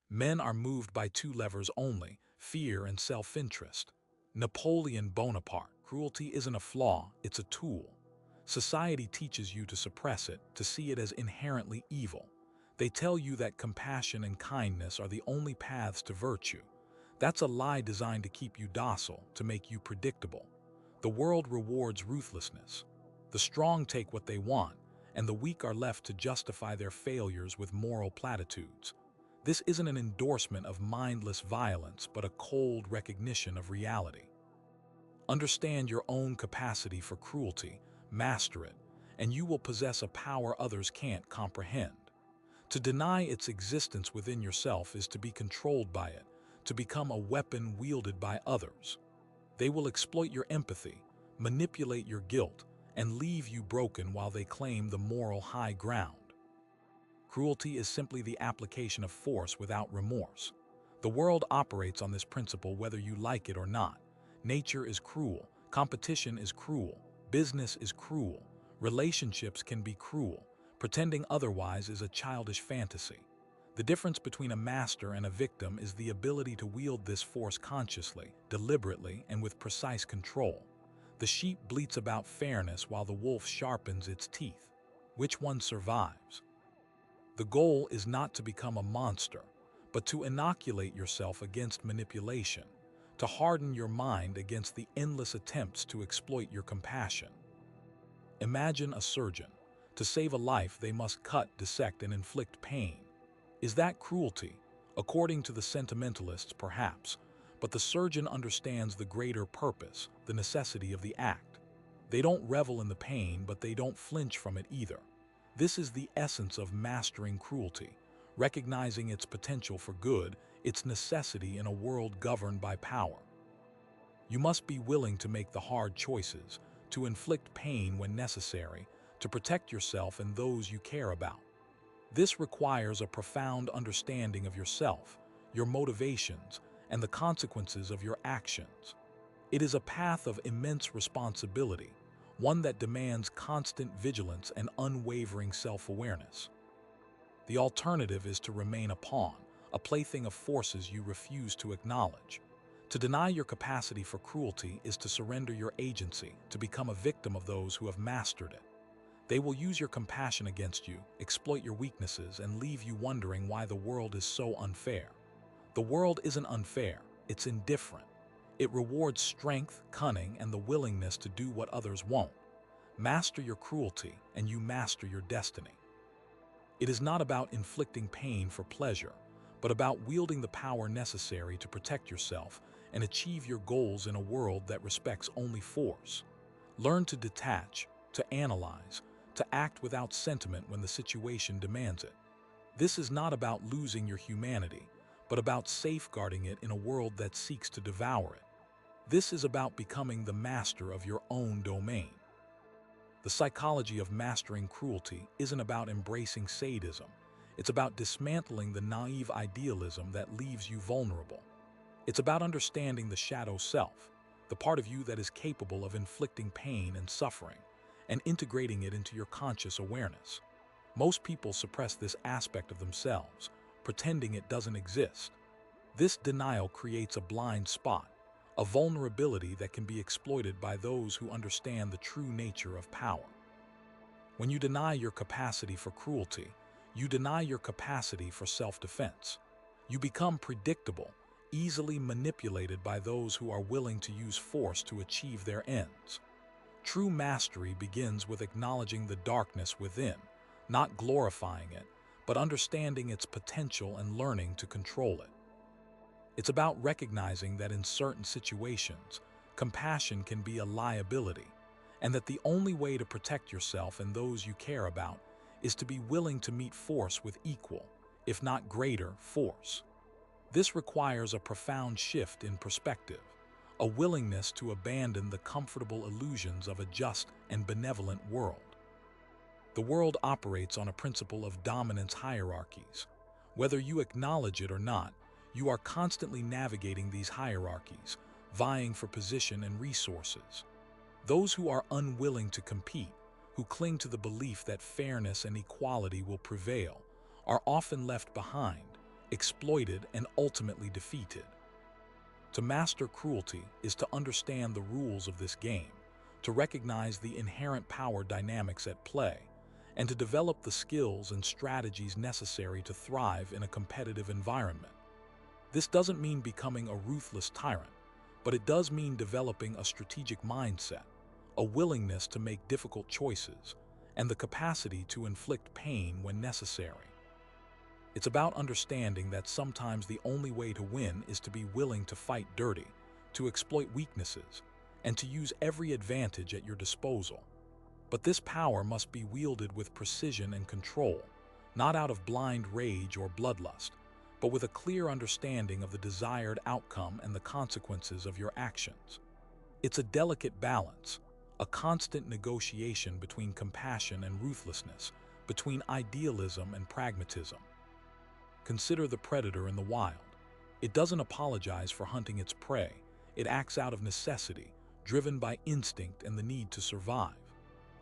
Men are moved by two levers only, fear and self-interest. Napoleon Bonaparte, cruelty isn't a flaw, it's a tool. Society teaches you to suppress it, to see it as inherently evil. They tell you that compassion and kindness are the only paths to virtue. That's a lie designed to keep you docile, to make you predictable. The world rewards ruthlessness. The strong take what they want, and the weak are left to justify their failures with moral platitudes. This isn't an endorsement of mindless violence, but a cold recognition of reality. Understand your own capacity for cruelty, master it, and you will possess a power others can't comprehend. To deny its existence within yourself is to be controlled by it, to become a weapon wielded by others. They will exploit your empathy, manipulate your guilt, and leave you broken while they claim the moral high ground. Cruelty is simply the application of force without remorse. The world operates on this principle whether you like it or not. Nature is cruel, competition is cruel, business is cruel, relationships can be cruel. Pretending otherwise is a childish fantasy. The difference between a master and a victim is the ability to wield this force consciously, deliberately, and with precise control. The sheep bleats about fairness while the wolf sharpens its teeth. Which one survives? The goal is not to become a monster, but to inoculate yourself against manipulation, to harden your mind against the endless attempts to exploit your compassion. Imagine a surgeon. To save a life, they must cut, dissect, and inflict pain. Is that cruelty? According to the sentimentalists, perhaps, but the surgeon understands the greater purpose, the necessity of the act. They don't revel in the pain, but they don't flinch from it either. This is the essence of mastering cruelty, recognizing its potential for good, its necessity in a world governed by power. You must be willing to make the hard choices, to inflict pain when necessary, to protect yourself and those you care about. This requires a profound understanding of yourself, your motivations, and the consequences of your actions. It is a path of immense responsibility, one that demands constant vigilance and unwavering self-awareness. The alternative is to remain a pawn, a plaything of forces you refuse to acknowledge. To deny your capacity for cruelty is to surrender your agency, to become a victim of those who have mastered it. They will use your compassion against you, exploit your weaknesses, and leave you wondering why the world is so unfair. The world isn't unfair, it's indifferent. It rewards strength, cunning, and the willingness to do what others won't. Master your cruelty, and you master your destiny. It is not about inflicting pain for pleasure, but about wielding the power necessary to protect yourself and achieve your goals in a world that respects only force. Learn to detach, to analyze, to act without sentiment when the situation demands it. This is not about losing your humanity, but about safeguarding it in a world that seeks to devour it. This is about becoming the master of your own domain. The psychology of mastering cruelty isn't about embracing sadism. It's about dismantling the naive idealism that leaves you vulnerable. It's about understanding the shadow self, the part of you that is capable of inflicting pain and suffering, and integrating it into your conscious awareness. Most people suppress this aspect of themselves, pretending it doesn't exist. This denial creates a blind spot, a vulnerability that can be exploited by those who understand the true nature of power. When you deny your capacity for cruelty, you deny your capacity for self-defense. You become predictable, easily manipulated by those who are willing to use force to achieve their ends. True mastery begins with acknowledging the darkness within, not glorifying it, but understanding its potential and learning to control it. It's about recognizing that in certain situations, compassion can be a liability, and that the only way to protect yourself and those you care about is to be willing to meet force with equal, if not greater, force. This requires a profound shift in perspective, a willingness to abandon the comfortable illusions of a just and benevolent world. The world operates on a principle of dominance hierarchies. Whether you acknowledge it or not, you are constantly navigating these hierarchies, vying for position and resources. Those who are unwilling to compete, who cling to the belief that fairness and equality will prevail, are often left behind, exploited, and ultimately defeated. To master cruelty is to understand the rules of this game, to recognize the inherent power dynamics at play, and to develop the skills and strategies necessary to thrive in a competitive environment. This doesn't mean becoming a ruthless tyrant, but it does mean developing a strategic mindset, a willingness to make difficult choices, and the capacity to inflict pain when necessary. It's about understanding that sometimes the only way to win is to be willing to fight dirty, to exploit weaknesses, and to use every advantage at your disposal. But this power must be wielded with precision and control, not out of blind rage or bloodlust, but with a clear understanding of the desired outcome and the consequences of your actions. It's a delicate balance, a constant negotiation between compassion and ruthlessness, between idealism and pragmatism. Consider the predator in the wild. It doesn't apologize for hunting its prey. It acts out of necessity, driven by instinct and the need to survive.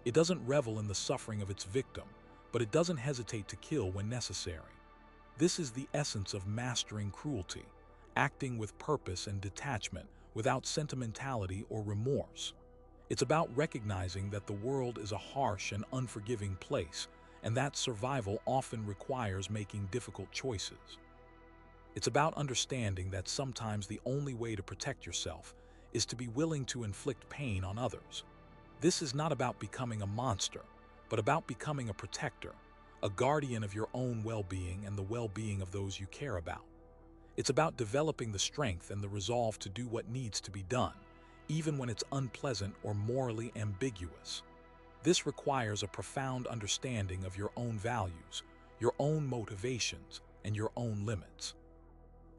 It doesn't revel in the suffering of its victim, but it doesn't hesitate to kill when necessary. This is the essence of mastering cruelty, acting with purpose and detachment without sentimentality or remorse. It's about recognizing that the world is a harsh and unforgiving place, and that survival often requires making difficult choices. It's about understanding that sometimes the only way to protect yourself is to be willing to inflict pain on others. This is not about becoming a monster, but about becoming a protector, a guardian of your own well-being and the well-being of those you care about. It's about developing the strength and the resolve to do what needs to be done, even when it's unpleasant or morally ambiguous. This requires a profound understanding of your own values, your own motivations, and your own limits.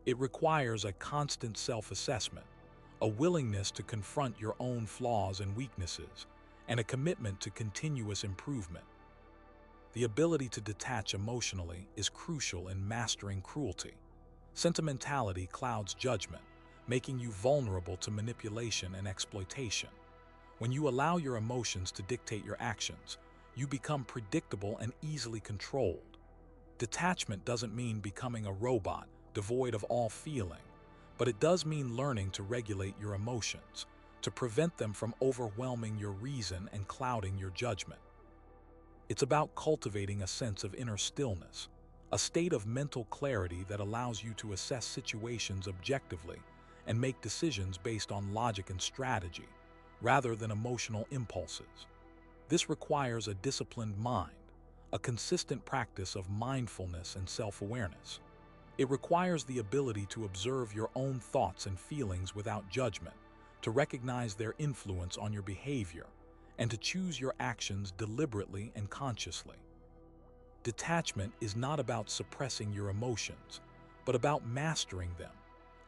It requires a constant self-assessment, a willingness to confront your own flaws and weaknesses, and a commitment to continuous improvement. The ability to detach emotionally is crucial in mastering cruelty. Sentimentality clouds judgment, making you vulnerable to manipulation and exploitation. When you allow your emotions to dictate your actions, you become predictable and easily controlled. Detachment doesn't mean becoming a robot, devoid of all feeling, but it does mean learning to regulate your emotions, to prevent them from overwhelming your reason and clouding your judgment. It's about cultivating a sense of inner stillness, a state of mental clarity that allows you to assess situations objectively and make decisions based on logic and strategy, rather than emotional impulses. This requires a disciplined mind, a consistent practice of mindfulness and self-awareness. It requires the ability to observe your own thoughts and feelings without judgment, to recognize their influence on your behavior, and to choose your actions deliberately and consciously. Detachment is not about suppressing your emotions, but about mastering them,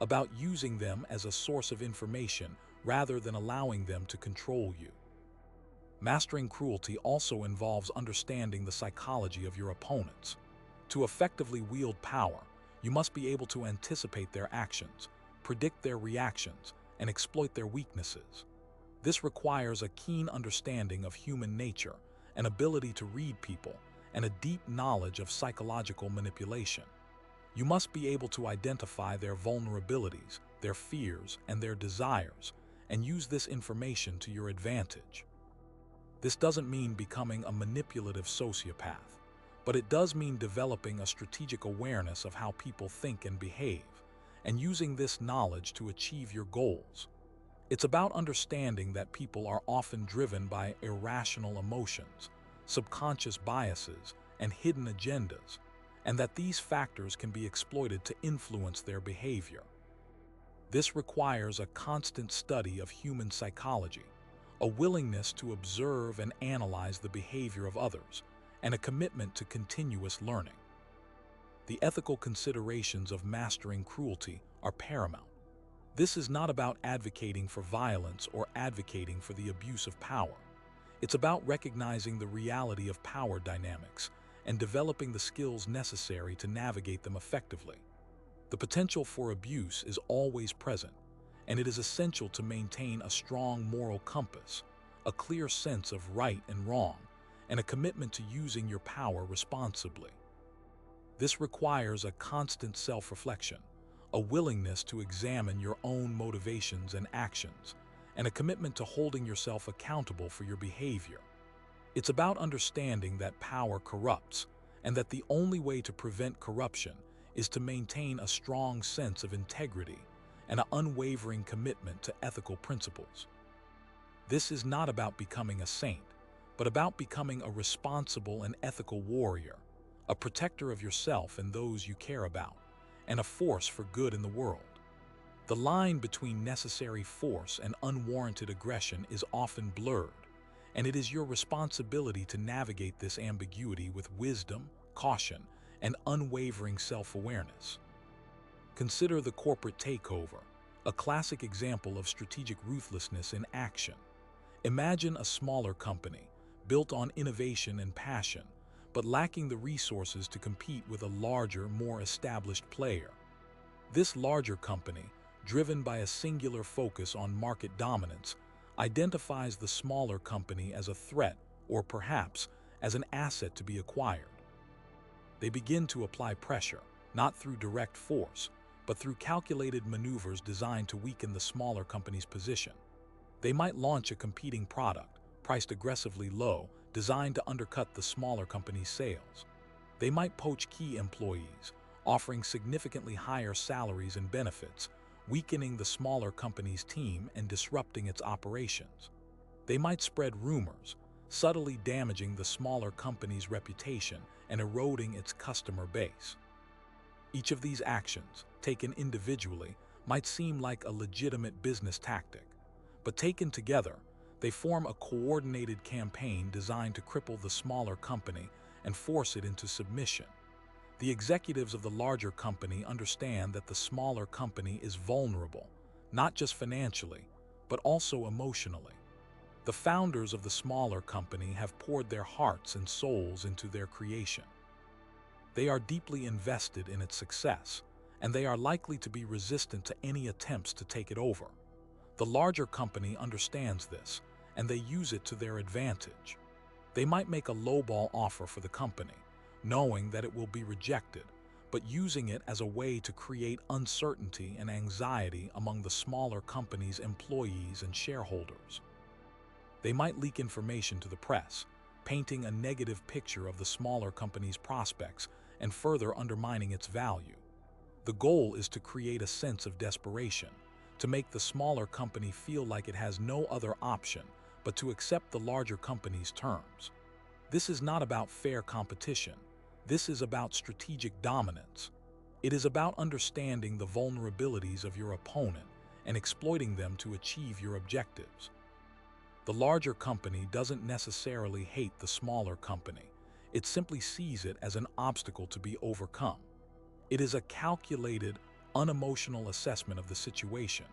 about using them as a source of information rather than allowing them to control you. Mastering cruelty also involves understanding the psychology of your opponents. To effectively wield power, you must be able to anticipate their actions, predict their reactions, and exploit their weaknesses. This requires a keen understanding of human nature, an ability to read people, and a deep knowledge of psychological manipulation. You must be able to identify their vulnerabilities, their fears, and their desires, and use this information to your advantage. This doesn't mean becoming a manipulative sociopath, but it does mean developing a strategic awareness of how people think and behave, and using this knowledge to achieve your goals. It's about understanding that people are often driven by irrational emotions, subconscious biases, and hidden agendas, and that these factors can be exploited to influence their behavior. This requires a constant study of human psychology, a willingness to observe and analyze the behavior of others, and a commitment to continuous learning. The ethical considerations of mastering cruelty are paramount. This is not about advocating for violence or advocating for the abuse of power. It's about recognizing the reality of power dynamics and developing the skills necessary to navigate them effectively. The potential for abuse is always present, and it is essential to maintain a strong moral compass, a clear sense of right and wrong, and a commitment to using your power responsibly. This requires a constant self-reflection, a willingness to examine your own motivations and actions, and a commitment to holding yourself accountable for your behavior. It's about understanding that power corrupts, and that the only way to prevent corruption is to maintain a strong sense of integrity and an unwavering commitment to ethical principles. This is not about becoming a saint, but about becoming a responsible and ethical warrior, a protector of yourself and those you care about, and a force for good in the world. The line between necessary force and unwarranted aggression is often blurred, and it is your responsibility to navigate this ambiguity with wisdom, caution, and unwavering self-awareness. Consider the corporate takeover, a classic example of strategic ruthlessness in action. Imagine a smaller company, built on innovation and passion, but lacking the resources to compete with a larger, more established player. This larger company, driven by a singular focus on market dominance, identifies the smaller company as a threat or perhaps as an asset to be acquired. They begin to apply pressure, not through direct force, but through calculated maneuvers designed to weaken the smaller company's position. They might launch a competing product, priced aggressively low, designed to undercut the smaller company's sales. They might poach key employees, offering significantly higher salaries and benefits, weakening the smaller company's team and disrupting its operations. They might spread rumors, subtly damaging the smaller company's reputation and eroding its customer base. Each of these actions, taken individually, might seem like a legitimate business tactic, but taken together, they form a coordinated campaign designed to cripple the smaller company and force it into submission. The executives of the larger company understand that the smaller company is vulnerable, not just financially, but also emotionally. The founders of the smaller company have poured their hearts and souls into their creation. They are deeply invested in its success, and they are likely to be resistant to any attempts to take it over. The larger company understands this, and they use it to their advantage. They might make a lowball offer for the company, knowing that it will be rejected, but using it as a way to create uncertainty and anxiety among the smaller company's employees and shareholders. They might leak information to the press, painting a negative picture of the smaller company's prospects and further undermining its value. The goal is to create a sense of desperation, to make the smaller company feel like it has no other option but to accept the larger company's terms. This is not about fair competition. This is about strategic dominance. It is about understanding the vulnerabilities of your opponent and exploiting them to achieve your objectives. The larger company doesn't necessarily hate the smaller company. It simply sees it as an obstacle to be overcome. It is a calculated, unemotional assessment of the situation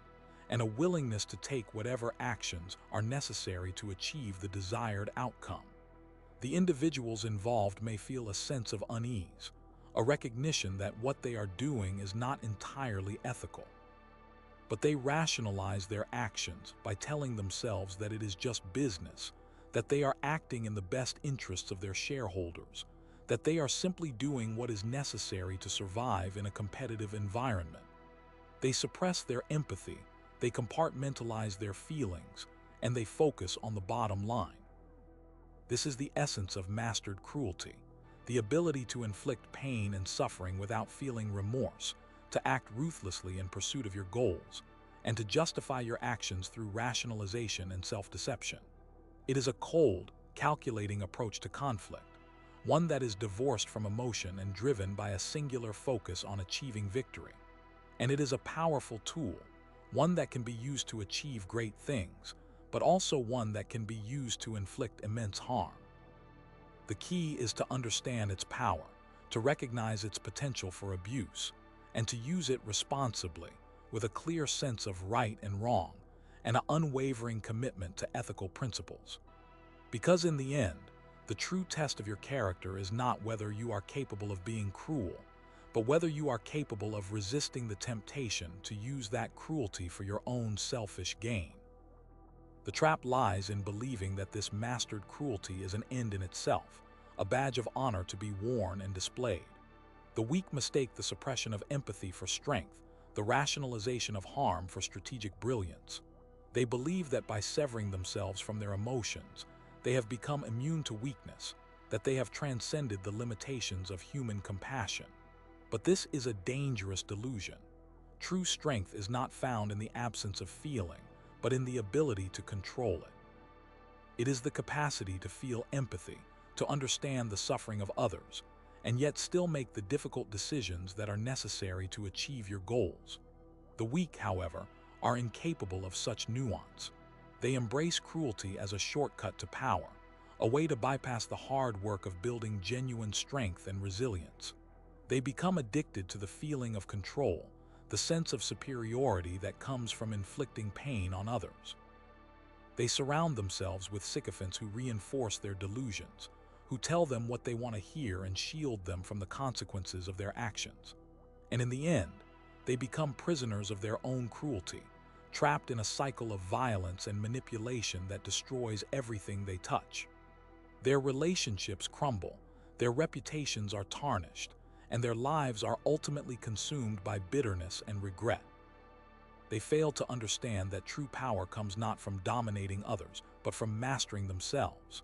and a willingness to take whatever actions are necessary to achieve the desired outcome. The individuals involved may feel a sense of unease, a recognition that what they are doing is not entirely ethical. But they rationalize their actions by telling themselves that it is just business, that they are acting in the best interests of their shareholders, that they are simply doing what is necessary to survive in a competitive environment. They suppress their empathy, they compartmentalize their feelings, and they focus on the bottom line. This is the essence of mastered cruelty, the ability to inflict pain and suffering without feeling remorse, to act ruthlessly in pursuit of your goals, and to justify your actions through rationalization and self-deception. It is a cold, calculating approach to conflict, one that is divorced from emotion and driven by a singular focus on achieving victory. And it is a powerful tool, one that can be used to achieve great things, but also one that can be used to inflict immense harm. The key is to understand its power, to recognize its potential for abuse, and to use it responsibly, with a clear sense of right and wrong, and an unwavering commitment to ethical principles. Because in the end, the true test of your character is not whether you are capable of being cruel, but whether you are capable of resisting the temptation to use that cruelty for your own selfish gain. The trap lies in believing that this mastered cruelty is an end in itself, a badge of honor to be worn and displayed. The weak mistake the suppression of empathy for strength, the rationalization of harm for strategic brilliance. They believe that by severing themselves from their emotions, they have become immune to weakness, that they have transcended the limitations of human compassion. But this is a dangerous delusion. True strength is not found in the absence of feeling, but in the ability to control it. It is the capacity to feel empathy, to understand the suffering of others, and yet still make the difficult decisions that are necessary to achieve your goals. The weak, however, are incapable of such nuance. They embrace cruelty as a shortcut to power, a way to bypass the hard work of building genuine strength and resilience. They become addicted to the feeling of control, the sense of superiority that comes from inflicting pain on others. They surround themselves with sycophants who reinforce their delusions, who tell them what they want to hear and shield them from the consequences of their actions. And in the end, they become prisoners of their own cruelty, trapped in a cycle of violence and manipulation that destroys everything they touch. Their relationships crumble, their reputations are tarnished, and their lives are ultimately consumed by bitterness and regret. They fail to understand that true power comes not from dominating others, but from mastering themselves.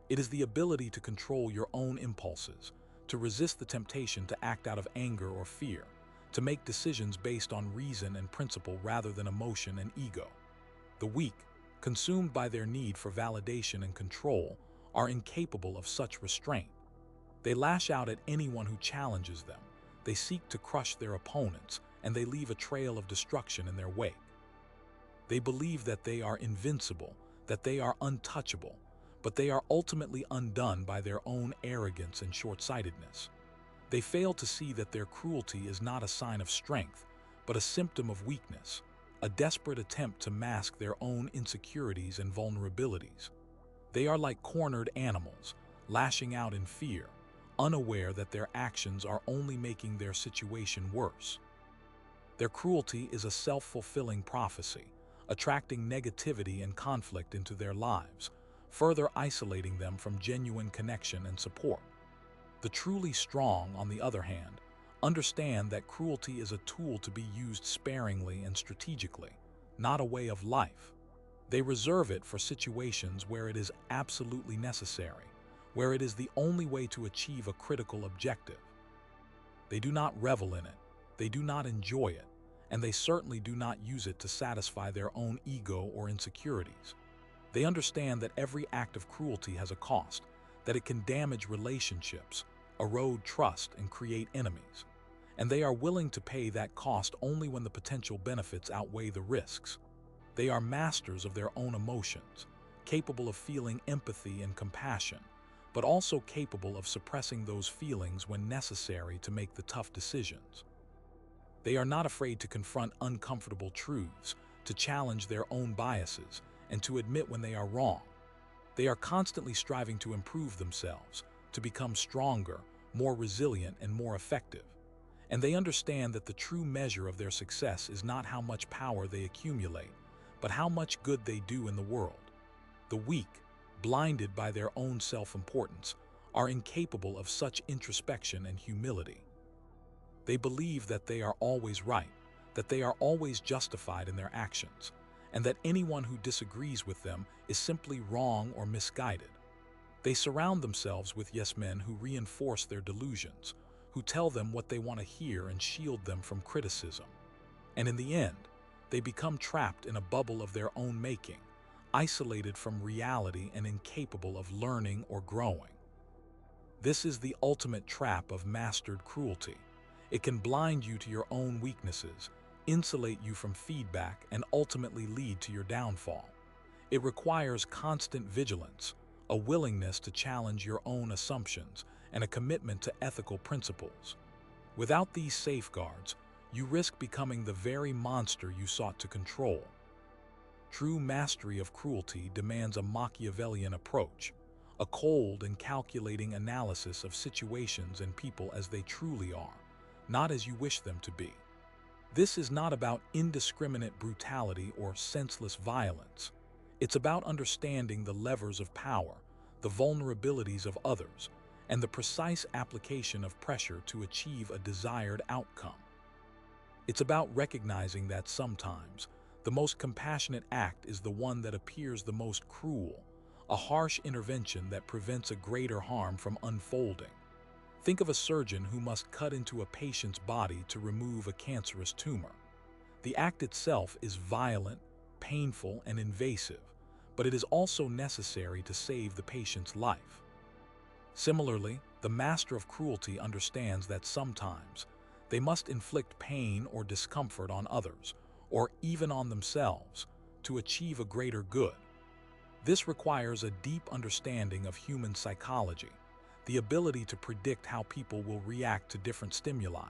It is the ability to control your own impulses, to resist the temptation to act out of anger or fear, to make decisions based on reason and principle rather than emotion and ego. The weak, consumed by their need for validation and control, are incapable of such restraint. They lash out at anyone who challenges them, they seek to crush their opponents, and they leave a trail of destruction in their wake. They believe that they are invincible, that they are untouchable, but they are ultimately undone by their own arrogance and short-sightedness. They fail to see that their cruelty is not a sign of strength, but a symptom of weakness, a desperate attempt to mask their own insecurities and vulnerabilities. They are like cornered animals, lashing out in fear, unaware that their actions are only making their situation worse. Their cruelty is a self-fulfilling prophecy, attracting negativity and conflict into their lives, further isolating them from genuine connection and support. The truly strong, on the other hand, understand that cruelty is a tool to be used sparingly and strategically, not a way of life. They reserve it for situations where it is absolutely necessary, where it is the only way to achieve a critical objective. They do not revel in it, they do not enjoy it, and they certainly do not use it to satisfy their own ego or insecurities. They understand that every act of cruelty has a cost, that it can damage relationships, erode trust, and create enemies. And they are willing to pay that cost only when the potential benefits outweigh the risks. They are masters of their own emotions, capable of feeling empathy and compassion, but also capable of suppressing those feelings when necessary to make the tough decisions. They are not afraid to confront uncomfortable truths, to challenge their own biases, and to admit when they are wrong. They are constantly striving to improve themselves, to become stronger, more resilient, and more effective. And they understand that the true measure of their success is not how much power they accumulate, but how much good they do in the world. The weak, blinded by their own self-importance, are incapable of such introspection and humility. They believe that they are always right, that they are always justified in their actions, and that anyone who disagrees with them is simply wrong or misguided. They surround themselves with yes-men who reinforce their delusions, who tell them what they want to hear and shield them from criticism. And in the end, they become trapped in a bubble of their own making, isolated from reality and incapable of learning or growing. This is the ultimate trap of mastered cruelty. It can blind you to your own weaknesses, insulate you from feedback, and ultimately lead to your downfall. It requires constant vigilance, a willingness to challenge your own assumptions, and a commitment to ethical principles. Without these safeguards, you risk becoming the very monster you sought to control. True mastery of cruelty demands a Machiavellian approach, a cold and calculating analysis of situations and people as they truly are, not as you wish them to be. This is not about indiscriminate brutality or senseless violence. It's about understanding the levers of power, the vulnerabilities of others, and the precise application of pressure to achieve a desired outcome. It's about recognizing that sometimes the most compassionate act is the one that appears the most cruel, a harsh intervention that prevents a greater harm from unfolding. Think of a surgeon who must cut into a patient's body to remove a cancerous tumor. The act itself is violent, painful, and invasive, but it is also necessary to save the patient's life. Similarly, the master of cruelty understands that sometimes they must inflict pain or discomfort on others, or even on themselves, to achieve a greater good. This requires a deep understanding of human psychology, the ability to predict how people will react to different stimuli,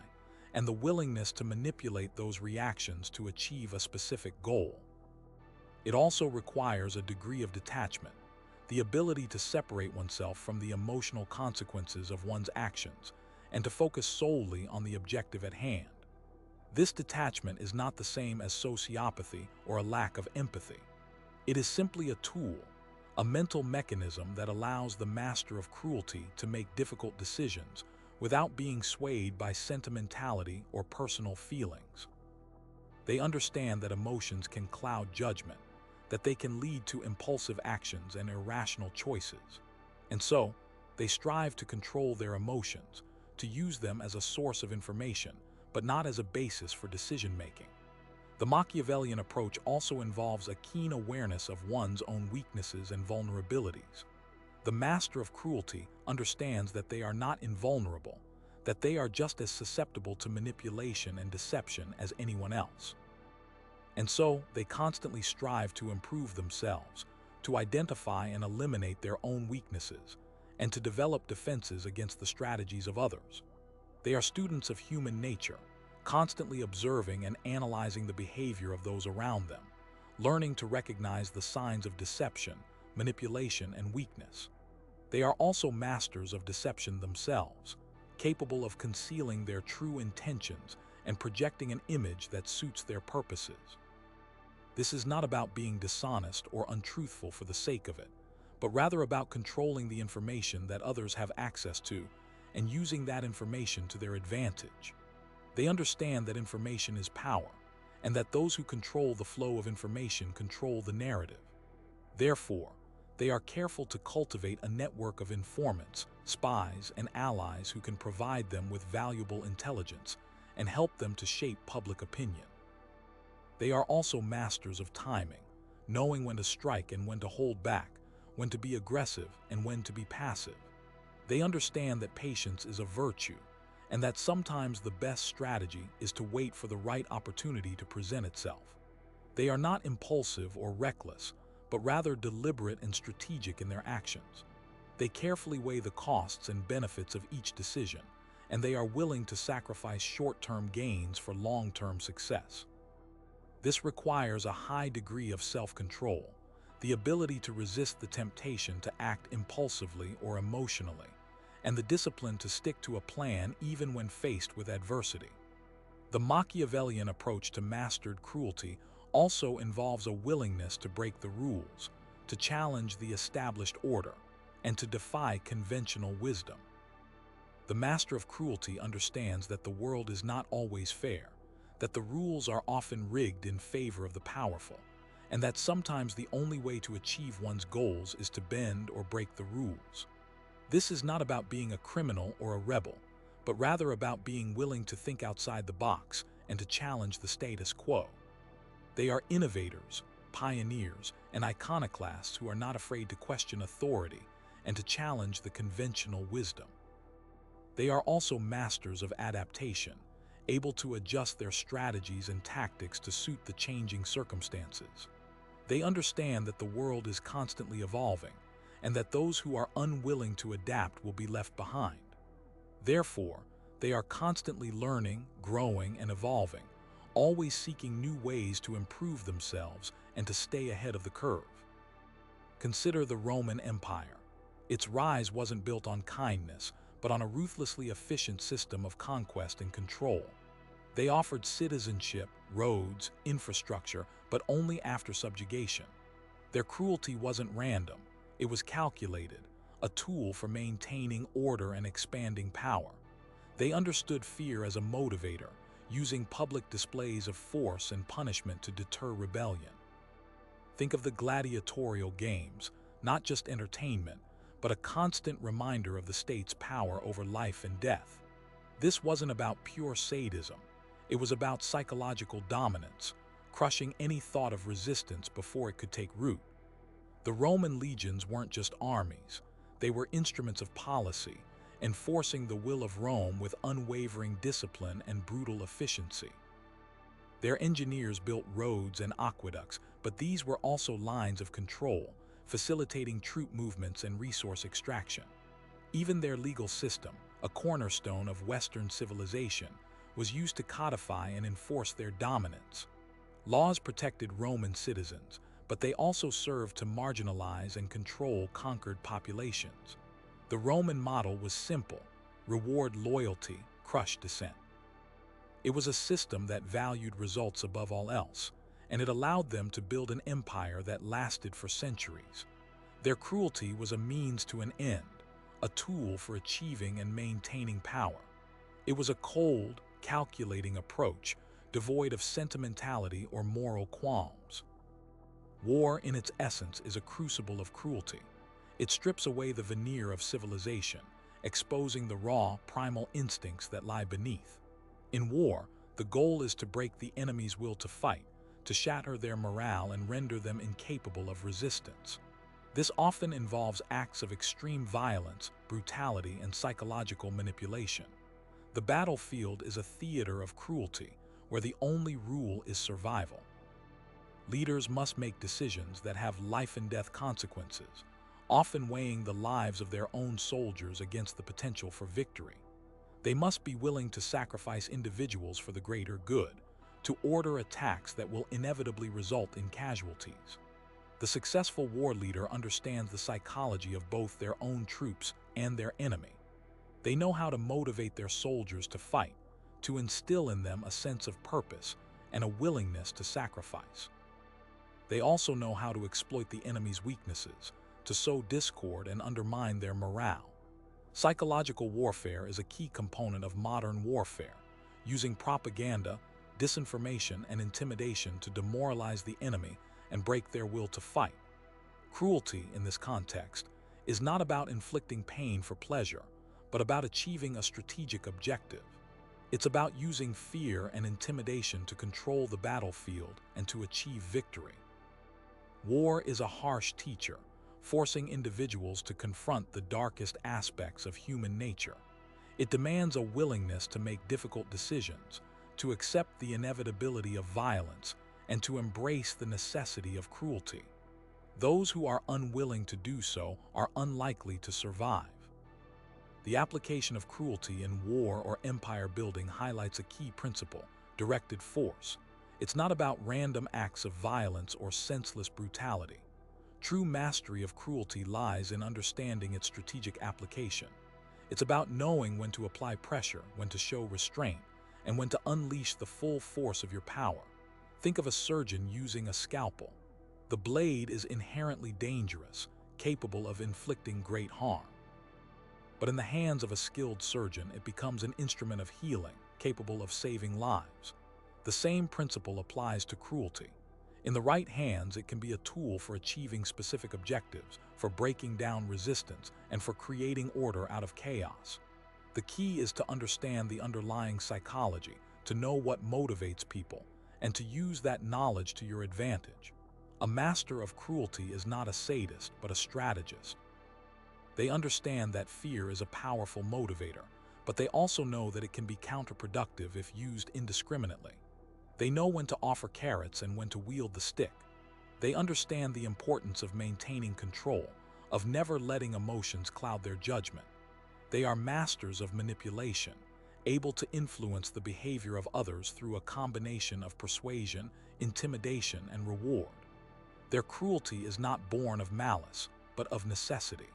and the willingness to manipulate those reactions to achieve a specific goal. It also requires a degree of detachment, the ability to separate oneself from the emotional consequences of one's actions and to focus solely on the objective at hand. This detachment is not the same as sociopathy or a lack of empathy. It is simply a tool, a mental mechanism that allows the master of cruelty to make difficult decisions without being swayed by sentimentality or personal feelings. They understand that emotions can cloud judgment, that they can lead to impulsive actions and irrational choices. And so, they strive to control their emotions, to use them as a source of information, but not as a basis for decision-making. The Machiavellian approach also involves a keen awareness of one's own weaknesses and vulnerabilities. The master of cruelty understands that they are not invulnerable, that they are just as susceptible to manipulation and deception as anyone else. And so, they constantly strive to improve themselves, to identify and eliminate their own weaknesses, and to develop defenses against the strategies of others. They are students of human nature, constantly observing and analyzing the behavior of those around them, learning to recognize the signs of deception, manipulation, and weakness. They are also masters of deception themselves, capable of concealing their true intentions and projecting an image that suits their purposes. This is not about being dishonest or untruthful for the sake of it, but rather about controlling the information that others have access to and using that information to their advantage. They understand that information is power, and that those who control the flow of information control the narrative. Therefore, they are careful to cultivate a network of informants, spies, and allies who can provide them with valuable intelligence and help them to shape public opinion. They are also masters of timing, knowing when to strike and when to hold back, when to be aggressive and when to be passive. They understand that patience is a virtue, and that sometimes the best strategy is to wait for the right opportunity to present itself. They are not impulsive or reckless, but rather deliberate and strategic in their actions. They carefully weigh the costs and benefits of each decision, and they are willing to sacrifice short-term gains for long-term success. This requires a high degree of self-control, the ability to resist the temptation to act impulsively or emotionally, and the discipline to stick to a plan even when faced with adversity. The Machiavellian approach to mastered cruelty also involves a willingness to break the rules, to challenge the established order, and to defy conventional wisdom. The master of cruelty understands that the world is not always fair, that the rules are often rigged in favor of the powerful, and that sometimes the only way to achieve one's goals is to bend or break the rules. This is not about being a criminal or a rebel, but rather about being willing to think outside the box and to challenge the status quo. They are innovators, pioneers, and iconoclasts who are not afraid to question authority and to challenge the conventional wisdom. They are also masters of adaptation, able to adjust their strategies and tactics to suit the changing circumstances. They understand that the world is constantly evolving, and that those who are unwilling to adapt will be left behind. Therefore, they are constantly learning, growing, and evolving, always seeking new ways to improve themselves and to stay ahead of the curve. Consider the Roman Empire. Its rise wasn't built on kindness, but on a ruthlessly efficient system of conquest and control. They offered citizenship, roads, infrastructure, but only after subjugation. Their cruelty wasn't random, it was calculated, a tool for maintaining order and expanding power. They understood fear as a motivator, using public displays of force and punishment to deter rebellion. Think of the gladiatorial games, not just entertainment, but a constant reminder of the state's power over life and death. This wasn't about pure sadism. It was about psychological dominance, crushing any thought of resistance before it could take root. The Roman legions weren't just armies. They were instruments of policy, enforcing the will of Rome with unwavering discipline and brutal efficiency. Their engineers built roads and aqueducts, but these were also lines of control, facilitating troop movements and resource extraction. Even their legal system, a cornerstone of Western civilization, was used to codify and enforce their dominance. Laws protected Roman citizens, but they also served to marginalize and control conquered populations. The Roman model was simple: reward loyalty, crush dissent. It was a system that valued results above all else, and it allowed them to build an empire that lasted for centuries. Their cruelty was a means to an end, a tool for achieving and maintaining power. It was a cold, calculating approach, devoid of sentimentality or moral qualms. War, in its essence, is a crucible of cruelty. It strips away the veneer of civilization, exposing the raw, primal instincts that lie beneath. In war, the goal is to break the enemy's will to fight, to shatter their morale and render them incapable of resistance. This often involves acts of extreme violence, brutality, and psychological manipulation. The battlefield is a theater of cruelty, where the only rule is survival. Leaders must make decisions that have life-and-death consequences, often weighing the lives of their own soldiers against the potential for victory. They must be willing to sacrifice individuals for the greater good, to order attacks that will inevitably result in casualties. The successful war leader understands the psychology of both their own troops and their enemy. They know how to motivate their soldiers to fight, to instill in them a sense of purpose and a willingness to sacrifice. They also know how to exploit the enemy's weaknesses, to sow discord and undermine their morale. Psychological warfare is a key component of modern warfare, using propaganda, disinformation, and intimidation to demoralize the enemy and break their will to fight. Cruelty, in this context, is not about inflicting pain for pleasure, but about achieving a strategic objective. It's about using fear and intimidation to control the battlefield and to achieve victory. War is a harsh teacher, forcing individuals to confront the darkest aspects of human nature. It demands a willingness to make difficult decisions, to accept the inevitability of violence, and to embrace the necessity of cruelty. Those who are unwilling to do so are unlikely to survive. The application of cruelty in war or empire building highlights a key principle: directed force. It's not about random acts of violence or senseless brutality. True mastery of cruelty lies in understanding its strategic application. It's about knowing when to apply pressure, when to show restraint, and when to unleash the full force of your power. Think of a surgeon using a scalpel. The blade is inherently dangerous, capable of inflicting great harm. But in the hands of a skilled surgeon, it becomes an instrument of healing, capable of saving lives. The same principle applies to cruelty. In the right hands, it can be a tool for achieving specific objectives, for breaking down resistance, and for creating order out of chaos. The key is to understand the underlying psychology, to know what motivates people, and to use that knowledge to your advantage. A master of cruelty is not a sadist, but a strategist. They understand that fear is a powerful motivator, but they also know that it can be counterproductive if used indiscriminately. They know when to offer carrots and when to wield the stick. They understand the importance of maintaining control, of never letting emotions cloud their judgment. They are masters of manipulation, able to influence the behavior of others through a combination of persuasion, intimidation, and reward. Their cruelty is not born of malice, but of necessity.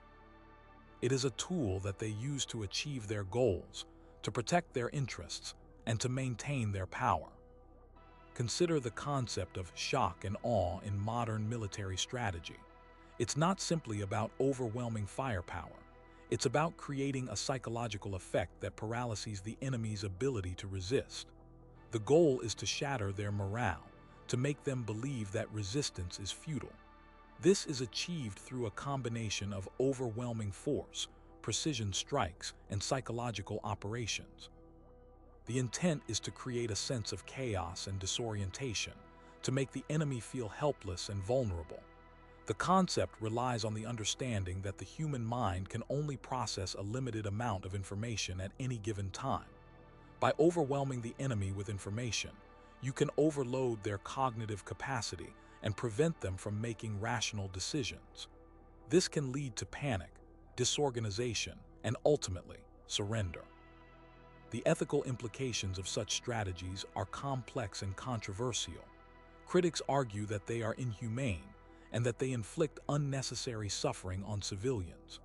It is a tool that they use to achieve their goals, to protect their interests, and to maintain their power. Consider the concept of shock and awe in modern military strategy. It's not simply about overwhelming firepower. It's about creating a psychological effect that paralyzes the enemy's ability to resist. The goal is to shatter their morale, to make them believe that resistance is futile. This is achieved through a combination of overwhelming force, precision strikes, and psychological operations. The intent is to create a sense of chaos and disorientation, to make the enemy feel helpless and vulnerable. The concept relies on the understanding that the human mind can only process a limited amount of information at any given time. By overwhelming the enemy with information, you can overload their cognitive capacity and prevent them from making rational decisions. This can lead to panic, disorganization, and ultimately, surrender. The ethical implications of such strategies are complex and controversial. Critics argue that they are inhumane and that they inflict unnecessary suffering on civilians.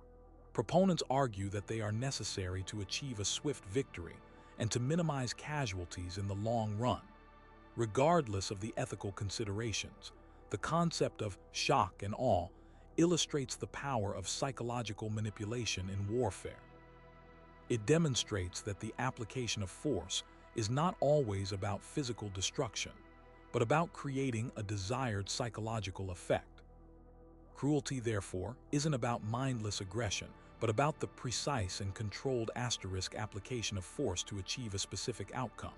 Proponents argue that they are necessary to achieve a swift victory and to minimize casualties in the long run. Regardless of the ethical considerations, the concept of shock and awe illustrates the power of psychological manipulation in warfare. It demonstrates that the application of force is not always about physical destruction, but about creating a desired psychological effect. Cruelty, therefore, isn't about mindless aggression, but about the precise and controlled application of force to achieve a specific outcome.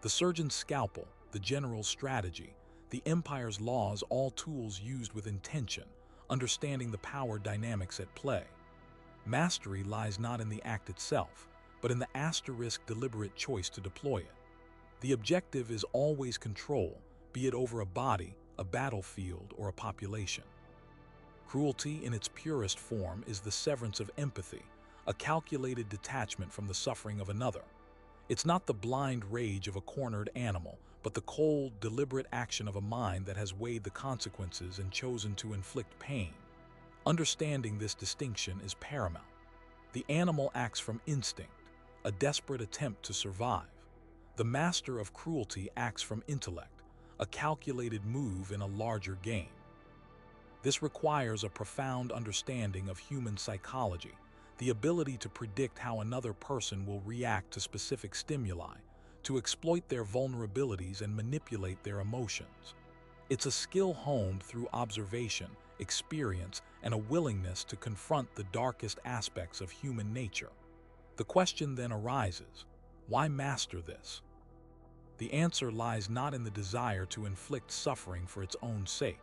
The surgeon's scalpel, the general's strategy, the empire's laws, all tools used with intention, understanding the power dynamics at play. Mastery lies not in the act itself, but in the deliberate choice to deploy it. The objective is always control, be it over a body, a battlefield, or a population. Cruelty in its purest form is the severance of empathy, a calculated detachment from the suffering of another. It's not the blind rage of a cornered animal, but the cold, deliberate action of a mind that has weighed the consequences and chosen to inflict pain. Understanding this distinction is paramount. The animal acts from instinct, a desperate attempt to survive. The master of cruelty acts from intellect, a calculated move in a larger game. This requires a profound understanding of human psychology, the ability to predict how another person will react to specific stimuli, to exploit their vulnerabilities and manipulate their emotions. It's a skill honed through observation, experience, and a willingness to confront the darkest aspects of human nature. The question then arises, why master this? The answer lies not in the desire to inflict suffering for its own sake,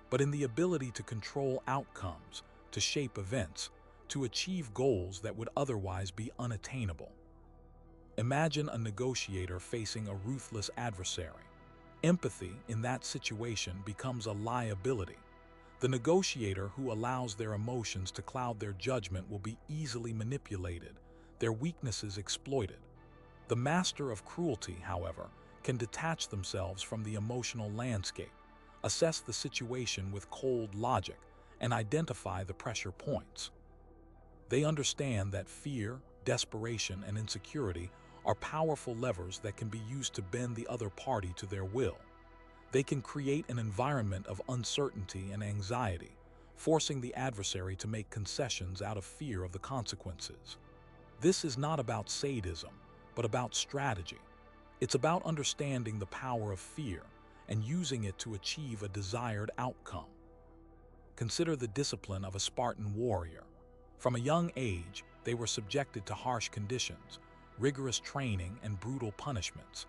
but in the ability to control outcomes, to shape events, to achieve goals that would otherwise be unattainable. Imagine a negotiator facing a ruthless adversary. Empathy in that situation becomes a liability. The negotiator who allows their emotions to cloud their judgment will be easily manipulated, their weaknesses exploited. The master of cruelty, however, can detach themselves from the emotional landscape, assess the situation with cold logic, and identify the pressure points. They understand that fear, desperation, and insecurity are powerful levers that can be used to bend the other party to their will. They can create an environment of uncertainty and anxiety, forcing the adversary to make concessions out of fear of the consequences. This is not about sadism, but about strategy. It's about understanding the power of fear and using it to achieve a desired outcome. Consider the discipline of a Spartan warrior. From a young age, they were subjected to harsh conditions, rigorous training, and brutal punishments.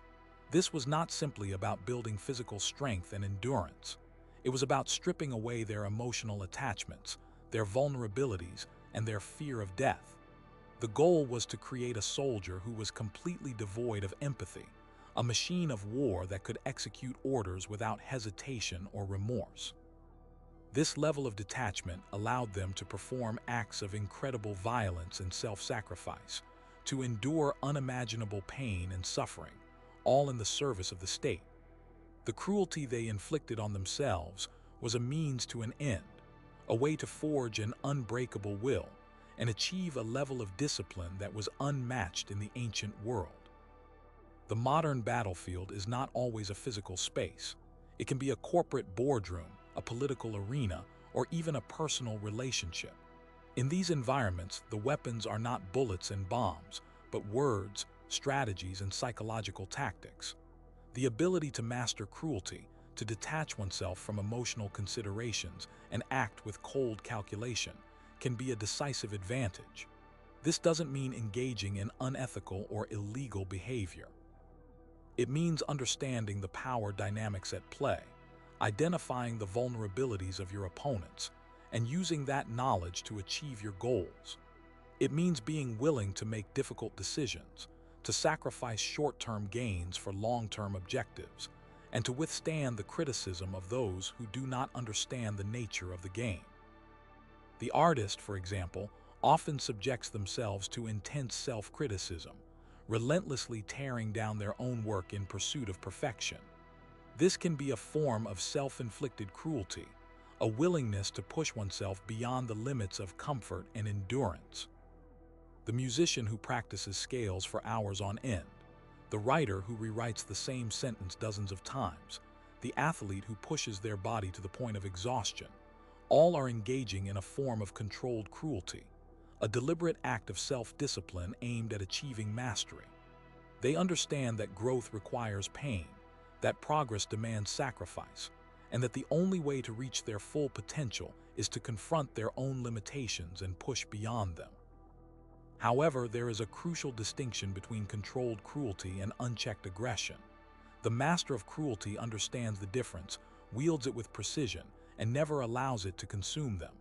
This was not simply about building physical strength and endurance. It was about stripping away their emotional attachments, their vulnerabilities, and their fear of death. The goal was to create a soldier who was completely devoid of empathy, a machine of war that could execute orders without hesitation or remorse. This level of detachment allowed them to perform acts of incredible violence and self-sacrifice, to endure unimaginable pain and suffering, all in the service of the state. The cruelty they inflicted on themselves was a means to an end, a way to forge an unbreakable will and achieve a level of discipline that was unmatched in the ancient world. The modern battlefield is not always a physical space. It can be a corporate boardroom, a political arena, or even a personal relationship. In these environments, the weapons are not bullets and bombs, but words, strategies, and psychological tactics. The ability to master cruelty, to detach oneself from emotional considerations and act with cold calculation, can be a decisive advantage. This doesn't mean engaging in unethical or illegal behavior. It means understanding the power dynamics at play, identifying the vulnerabilities of your opponents, and using that knowledge to achieve your goals. It means being willing to make difficult decisions, to sacrifice short-term gains for long-term objectives, and to withstand the criticism of those who do not understand the nature of the game. The artist, for example, often subjects themselves to intense self-criticism, relentlessly tearing down their own work in pursuit of perfection. This can be a form of self-inflicted cruelty, a willingness to push oneself beyond the limits of comfort and endurance. The musician who practices scales for hours on end, the writer who rewrites the same sentence dozens of times, the athlete who pushes their body to the point of exhaustion, all are engaging in a form of controlled cruelty, a deliberate act of self-discipline aimed at achieving mastery. They understand that growth requires pain, that progress demands sacrifice, and that the only way to reach their full potential is to confront their own limitations and push beyond them. However, there is a crucial distinction between controlled cruelty and unchecked aggression. The master of cruelty understands the difference, wields it with precision, and never allows it to consume them.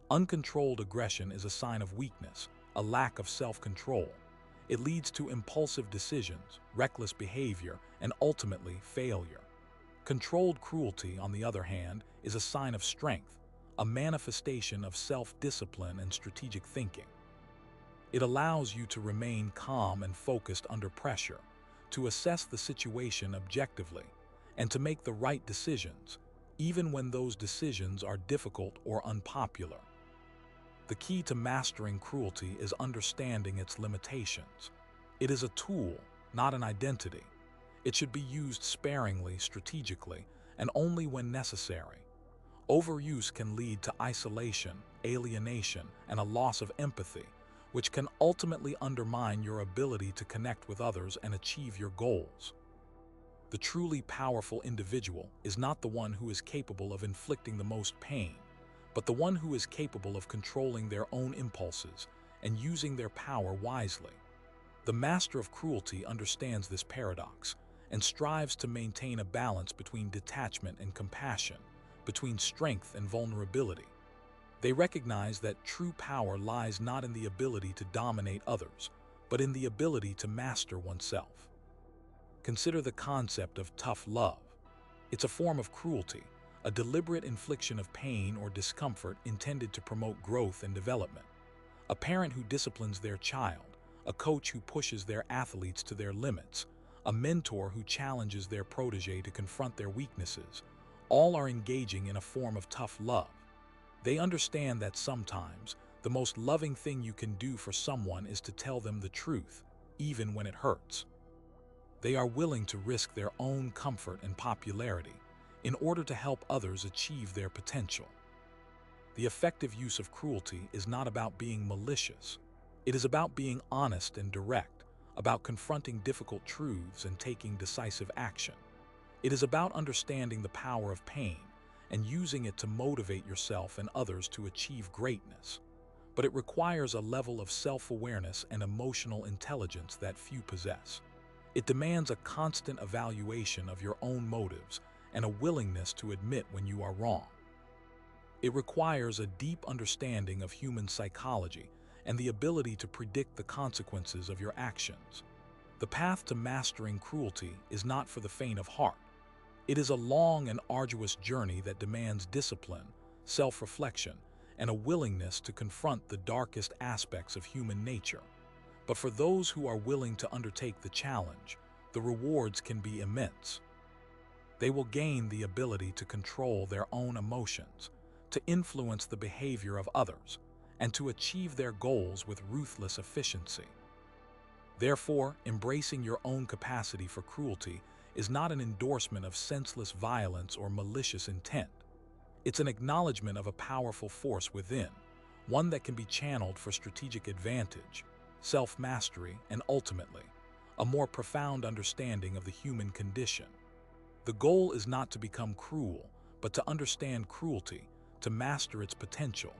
Uncontrolled aggression is a sign of weakness, a lack of self-control. It leads to impulsive decisions, reckless behavior, and ultimately failure. Controlled cruelty, on the other hand, is a sign of strength, a manifestation of self-discipline and strategic thinking. It allows you to remain calm and focused under pressure, to assess the situation objectively, and to make the right decisions, even when those decisions are difficult or unpopular. The key to mastering cruelty is understanding its limitations. It is a tool, not an identity. It should be used sparingly, strategically, and only when necessary. Overuse can lead to isolation, alienation, and a loss of empathy, which can ultimately undermine your ability to connect with others and achieve your goals. The truly powerful individual is not the one who is capable of inflicting the most pain, but the one who is capable of controlling their own impulses and using their power wisely. The master of cruelty understands this paradox and strives to maintain a balance between detachment and compassion, between strength and vulnerability. They recognize that true power lies not in the ability to dominate others, but in the ability to master oneself. Consider the concept of tough love. It's a form of cruelty, a deliberate infliction of pain or discomfort intended to promote growth and development. A parent who disciplines their child, a coach who pushes their athletes to their limits, a mentor who challenges their protege to confront their weaknesses, all are engaging in a form of tough love. They understand that sometimes the most loving thing you can do for someone is to tell them the truth, even when it hurts. They are willing to risk their own comfort and popularity in order to help others achieve their potential. The effective use of cruelty is not about being malicious. It is about being honest and direct, about confronting difficult truths and taking decisive action. It is about understanding the power of pain and using it to motivate yourself and others to achieve greatness. But it requires a level of self-awareness and emotional intelligence that few possess. It demands a constant evaluation of your own motives and a willingness to admit when you are wrong. It requires a deep understanding of human psychology and the ability to predict the consequences of your actions. The path to mastering cruelty is not for the faint of heart. It is a long and arduous journey that demands discipline, self-reflection, and a willingness to confront the darkest aspects of human nature. But for those who are willing to undertake the challenge, the rewards can be immense. They will gain the ability to control their own emotions, to influence the behavior of others, and to achieve their goals with ruthless efficiency. Therefore, embracing your own capacity for cruelty is not an endorsement of senseless violence or malicious intent. It's an acknowledgement of a powerful force within, one that can be channeled for strategic advantage, self-mastery, and ultimately, a more profound understanding of the human condition. The goal is not to become cruel, but to understand cruelty, to master its potential,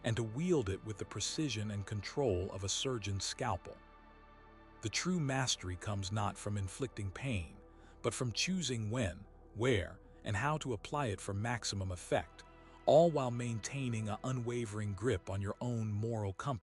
and to wield it with the precision and control of a surgeon's scalpel. The true mastery comes not from inflicting pain, but from choosing when, where, and how to apply it for maximum effect, all while maintaining an unwavering grip on your own moral compass.